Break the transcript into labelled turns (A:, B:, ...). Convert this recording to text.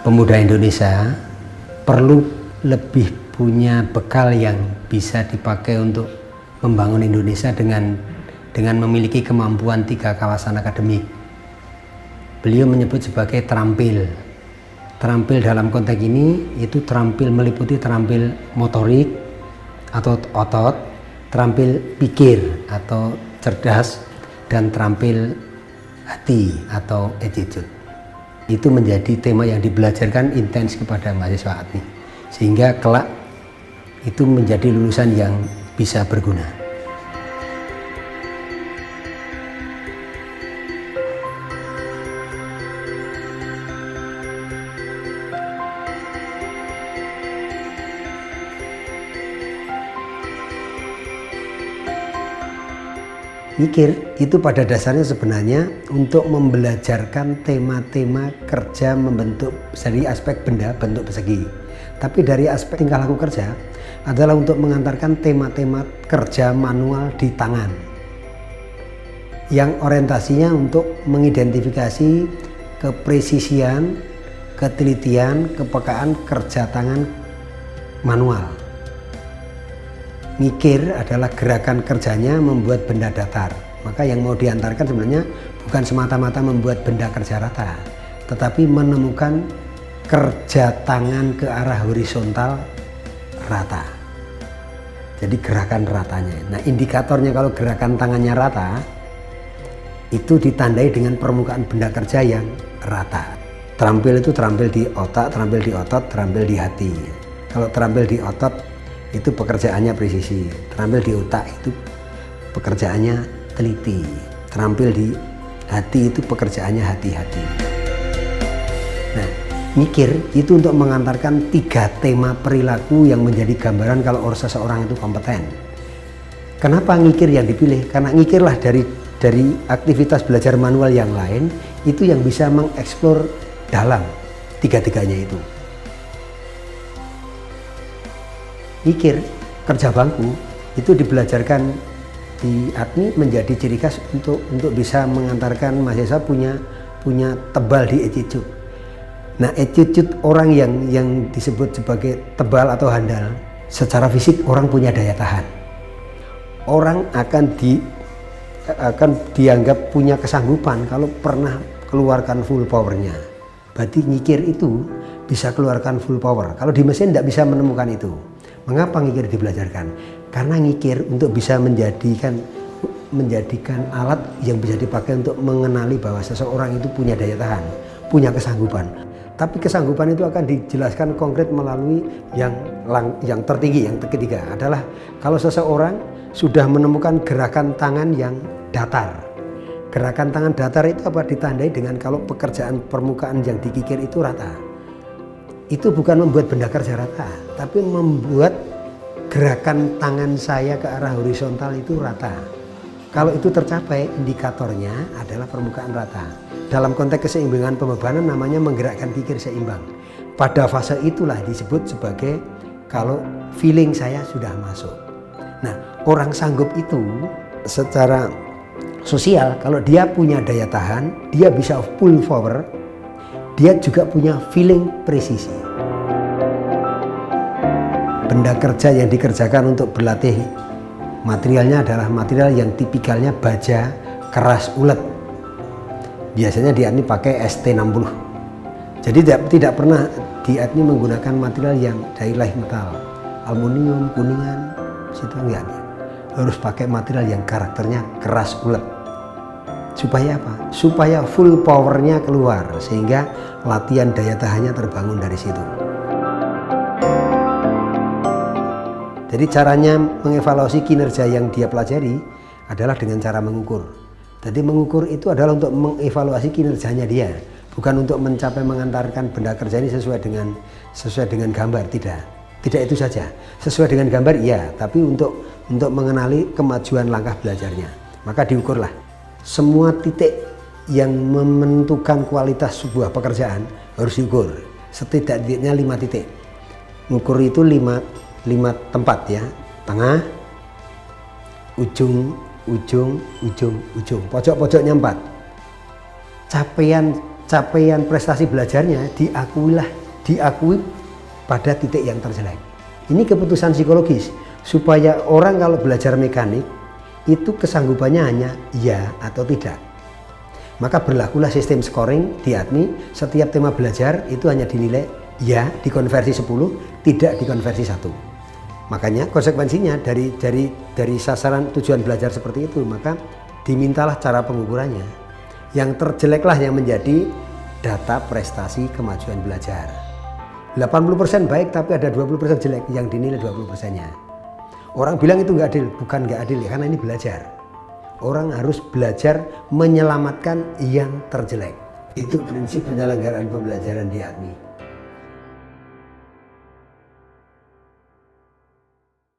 A: pemuda Indonesia perlu lebih punya bekal yang bisa dipakai untuk membangun Indonesia dengan memiliki kemampuan 3 kawasan akademik. Beliau menyebut sebagai terampil. Terampil dalam konteks ini itu terampil meliputi terampil motorik atau otot, terampil pikir atau cerdas, dan terampil hati atau attitude. Itu menjadi tema yang dibelajarkan intens kepada mahasiswa ATMI, sehingga kelak itu menjadi lulusan yang bisa berguna. Mikir itu pada dasarnya sebenarnya untuk membelajarkan tema-tema kerja membentuk dari aspek benda bentuk persegi. Tapi dari aspek tingkah laku kerja adalah untuk mengantarkan tema-tema kerja manual di tangan. Yang orientasinya untuk mengidentifikasi kepresisian, ketelitian, kepekaan kerja tangan manual. Mikir adalah gerakan kerjanya membuat benda datar. Maka yang mau diantarkan sebenarnya bukan semata-mata membuat benda kerja rata, tetapi menemukan kerja tangan ke arah horizontal rata. Jadi gerakan ratanya. Nah, indikatornya kalau gerakan tangannya rata itu ditandai dengan permukaan benda kerja yang rata. Terampil itu terampil di otak, terampil di otot, terampil di hati. Kalau terampil di otot itu pekerjaannya presisi, terampil di otak itu pekerjaannya teliti, terampil di hati itu pekerjaannya hati-hati. Nah, mikir itu untuk mengantarkan 3 tema perilaku yang menjadi gambaran kalau seseorang itu kompeten. Kenapa ngikir yang dipilih? Karena ngikirlah dari aktivitas belajar manual yang lain itu yang bisa mengeksplor dalam 3-tiganya itu. Mikir, kerja bangku itu dibelajarkan di ATMI menjadi ciri khas untuk bisa mengantarkan mahasiswa punya tebal di attitude. Nah, attitude orang yang disebut sebagai tebal atau handal, secara fisik orang punya daya tahan. Orang akan dianggap punya kesanggupan kalau pernah keluarkan full powernya. Berarti nyikir itu bisa keluarkan full power. Kalau di mesin tidak bisa menemukan itu. Mengapa ngikir dibelajarkan? Karena ngikir untuk bisa menjadikan alat yang bisa dipakai untuk mengenali bahwa seseorang itu punya daya tahan, punya kesanggupan. Tapi kesanggupan itu akan dijelaskan konkret melalui yang tertinggi, yang ketiga adalah kalau seseorang sudah menemukan gerakan tangan yang datar. Gerakan tangan datar itu apa? Ditandai dengan kalau pekerjaan permukaan yang dikikir itu rata. Itu bukan membuat benda kerja rata, tapi membuat gerakan tangan saya ke arah horizontal itu rata. Kalau itu tercapai, indikatornya adalah permukaan rata. Dalam konteks keseimbangan pembebanan namanya menggerakkan kikir seimbang. Pada fase itulah disebut sebagai kalau feeling saya sudah masuk. Nah, orang sanggup itu secara sosial, kalau dia punya daya tahan, dia bisa full power, dia juga punya feeling presisi. Benda kerja yang dikerjakan untuk berlatih materialnya adalah material yang tipikalnya baja, keras, ulet. Biasanya di ATMI pakai ST60. Jadi tidak pernah di ATMI menggunakan material yang dari light metal, aluminium, kuningan, situ enggak. Harus pakai material yang karakternya keras, ulet. Supaya apa? Supaya full powernya keluar, sehingga latihan daya tahannya terbangun dari situ. Jadi caranya mengevaluasi kinerja yang dia pelajari adalah dengan cara mengukur. Jadi mengukur itu adalah untuk mengevaluasi kinerjanya dia, bukan untuk mencapai mengantarkan benda kerja ini sesuai dengan gambar, tidak. Tidak itu saja. Sesuai dengan gambar iya, tapi untuk mengenali kemajuan langkah belajarnya. Maka diukurlah. Semua titik yang menentukan kualitas sebuah pekerjaan harus diukur. Setidaknya 5 titik. Mengukur itu 5 tempat ya. Tengah, ujung, pojok-pojoknya 4. Capaian capaian prestasi belajarnya diakui pada titik yang terjelek. Ini keputusan psikologis supaya orang kalau belajar mekanik itu kesanggupannya hanya ya atau tidak. Maka berlakulah sistem scoring di ATMI, setiap tema belajar itu hanya dinilai ya dikonversi 10, tidak dikonversi 1. Makanya konsekuensinya dari sasaran tujuan belajar seperti itu, maka dimintalah cara pengukurannya. Yang terjeleklah yang menjadi data prestasi kemajuan belajar. 80% baik tapi ada 20% jelek, yang dinilai 20%-nya. Orang bilang itu nggak adil, bukan nggak adil ya, karena ini belajar. Orang harus belajar menyelamatkan yang terjelek. Itu prinsip penyelenggaraan pembelajaran di ATMI.